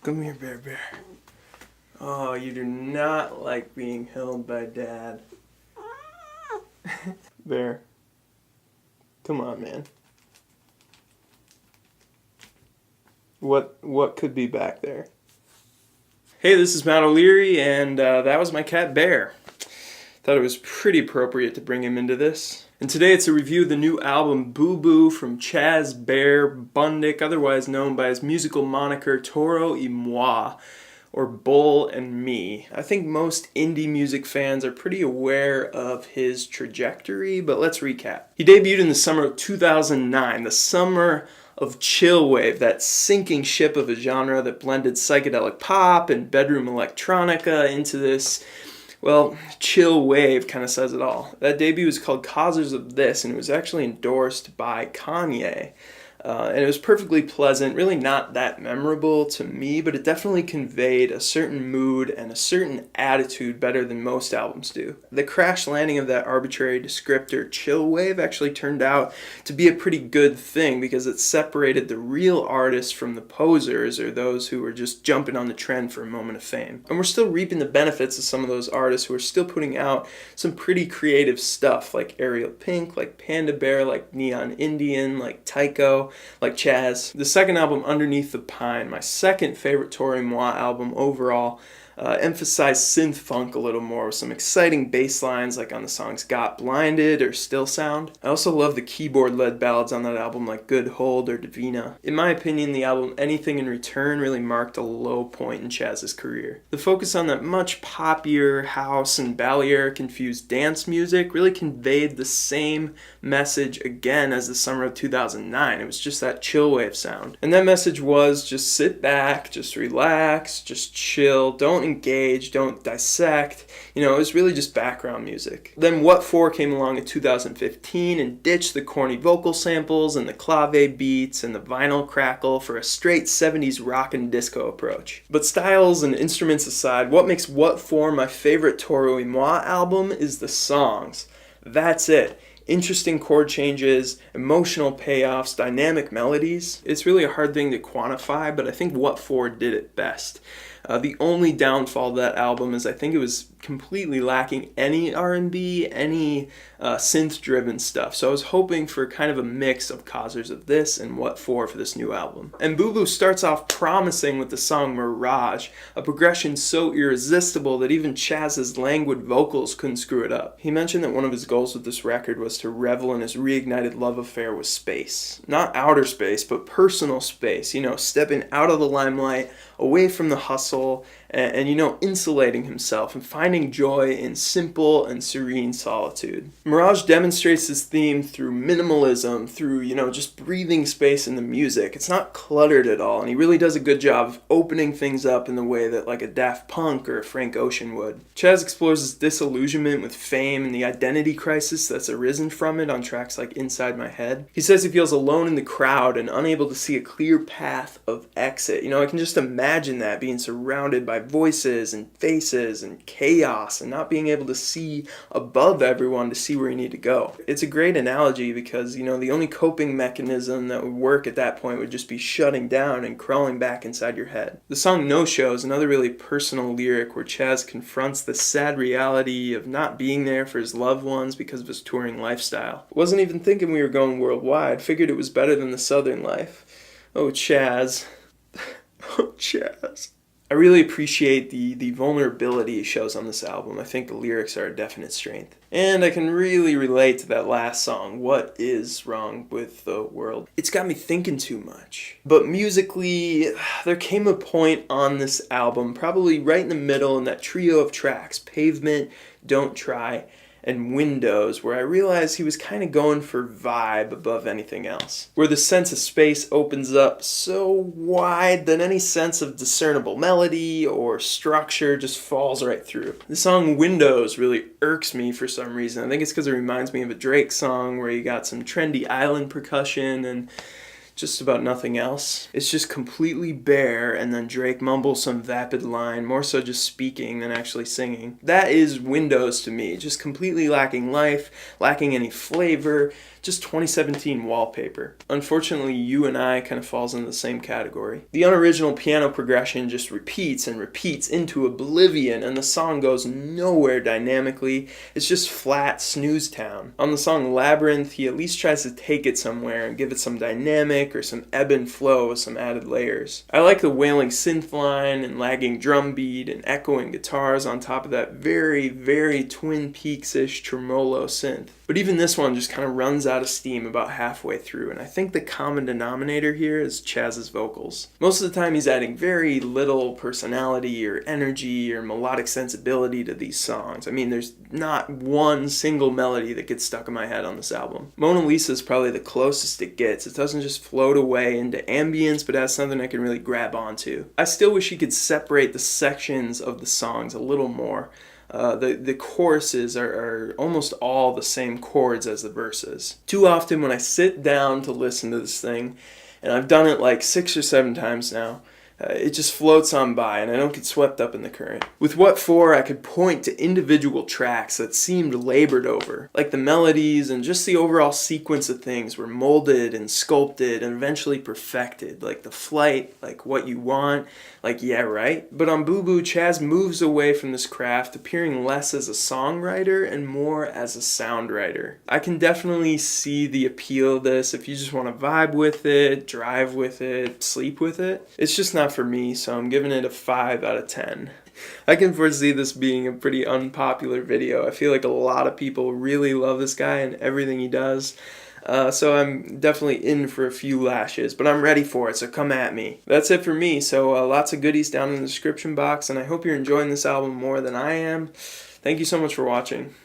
Come here, bear, bear. Oh, you do not like being held by Dad. Bear. Come on, man. What could be back there? Hey, this is Matt O'Leary, and that was my cat Bear. Thought it was pretty appropriate to bring him into this. And today it's a review of the new album Boo Boo from Chaz Bear Bundick, otherwise known by his musical moniker Toro y Moi, or Bull and Me. I think most indie music fans are pretty aware of his trajectory, but let's recap. He debuted in the summer of 2009, the summer of chillwave, that sinking ship of a genre that blended psychedelic pop and bedroom electronica into this, well, chill wave kind of says it all. That debut was called Causers of This, and it was actually endorsed by Kanye. And it was perfectly pleasant, really not that memorable to me, but it definitely conveyed a certain mood and a certain attitude better than most albums do. The crash landing of that arbitrary descriptor, chill wave, actually turned out to be a pretty good thing because it separated the real artists from the posers, or those who were just jumping on the trend for a moment of fame. And we're still reaping the benefits of some of those artists who are still putting out some pretty creative stuff, like Ariel Pink, like Panda Bear, like Neon Indian, like Tycho, like Chaz. The second album, Underneath the Pine, my second favorite Toro y Moi album overall, emphasized synth funk a little more with some exciting bass lines like on the songs Got Blinded or Still Sound. I also love the keyboard-led ballads on that album like Good Hold or Divina. In my opinion, the album Anything in Return really marked a low point in Chaz's career. The focus on that much poppier house and Balearic-infused dance music really conveyed the same message again as the summer of 2009. It was just that chill wave sound. And that message was just sit back, just relax, just chill, don't engage, don't dissect. It was really just background music. Then What For came along in 2015 and ditched the corny vocal samples and the clave beats and the vinyl crackle for a straight 70s rock and disco approach. But styles and instruments aside, what makes What For my favorite Toro y Moi album is the songs. That's it. Interesting chord changes, emotional payoffs, dynamic melodies. It's really a hard thing to quantify, but I think What For did it best. The only downfall of that album is I think it was completely lacking any R&B, any synth-driven stuff. So I was hoping for kind of a mix of Causers of This and What For this new album. And Boo Boo starts off promising with the song Mirage, a progression so irresistible that even Chaz's languid vocals couldn't screw it up. He mentioned that one of his goals with this record was to revel in his reignited love affair with space. Not outer space, but personal space, stepping out of the limelight, away from the hustle, and insulating himself and finding joy in simple and serene solitude. Mirage demonstrates this theme through minimalism, through, just breathing space in the music. It's not cluttered at all, and he really does a good job of opening things up in the way that like a Daft Punk or a Frank Ocean would. Chaz explores his disillusionment with fame and the identity crisis that's arisen from it on tracks like Inside My Head. He says he feels alone in the crowd and unable to see a clear path of exit. I can just imagine that, being surrounded by voices and faces and chaos and not being able to see above everyone to see where you need to go. It's a great analogy because, the only coping mechanism that would work at that point would just be shutting down and crawling back inside your head. The song No Show is another really personal lyric where Chaz confronts the sad reality of not being there for his loved ones because of his touring lifestyle. Wasn't even thinking we were going worldwide, figured it was better than the southern life. Oh, Chaz. Oh, Chaz. I really appreciate the vulnerability he shows on this album. I think the lyrics are a definite strength. And I can really relate to that last song, What Is Wrong with the World? It's got me thinking too much. But musically, there came a point on this album, probably right in the middle in that trio of tracks, Pavement, Don't Try, and Windows, where I realized he was kind of going for vibe above anything else. Where the sense of space opens up so wide that any sense of discernible melody or structure just falls right through. The song Windows really irks me for some reason. I think it's because it reminds me of a Drake song where you got some trendy island percussion and just about nothing else. It's just completely bare, and then Drake mumbles some vapid line, more so just speaking than actually singing. That is Windows to me, just completely lacking life, lacking any flavor, just 2017 wallpaper. Unfortunately, You and I kind of falls in the same category. The unoriginal piano progression just repeats and repeats into oblivion, and the song goes nowhere dynamically. It's just flat snooze town. On the song Labyrinth, he at least tries to take it somewhere and give it some dynamic or some ebb and flow with some added layers. I like the wailing synth line and lagging drum beat and echoing guitars on top of that very, very Twin Peaks-ish tremolo synth. But even this one just kind of runs out of steam about halfway through, and I think the common denominator here is Chaz's vocals. Most of the time he's adding very little personality or energy or melodic sensibility to these songs. I mean, there's not one single melody that gets stuck in my head on this album. Mona Lisa is probably the closest it gets. It doesn't just float away into ambience, but has something I can really grab onto. I still wish he could separate the sections of the songs a little more. The choruses are almost all the same chords as the verses. Too often when I sit down to listen to this thing, and I've done it like 6 or 7 times now, it just floats on by and I don't get swept up in the current. With What For, I could point to individual tracks that seemed labored over. Like the melodies and just the overall sequence of things were molded and sculpted and eventually perfected. Like The Flight, like What You Want, like Yeah Right. But on Boo Boo, Chaz moves away from this craft, appearing less as a songwriter and more as a sound writer. I can definitely see the appeal of this if you just want to vibe with it, drive with it, sleep with it. It's just not for me, so I'm giving it a 5 out of 10. I can foresee this being a pretty unpopular video. I feel like a lot of people really love this guy and everything he does. So I'm definitely in for a few lashes, but I'm ready for it, so come at me. That's it for me, so lots of goodies down in the description box, and I hope you're enjoying this album more than I am. Thank you so much for watching.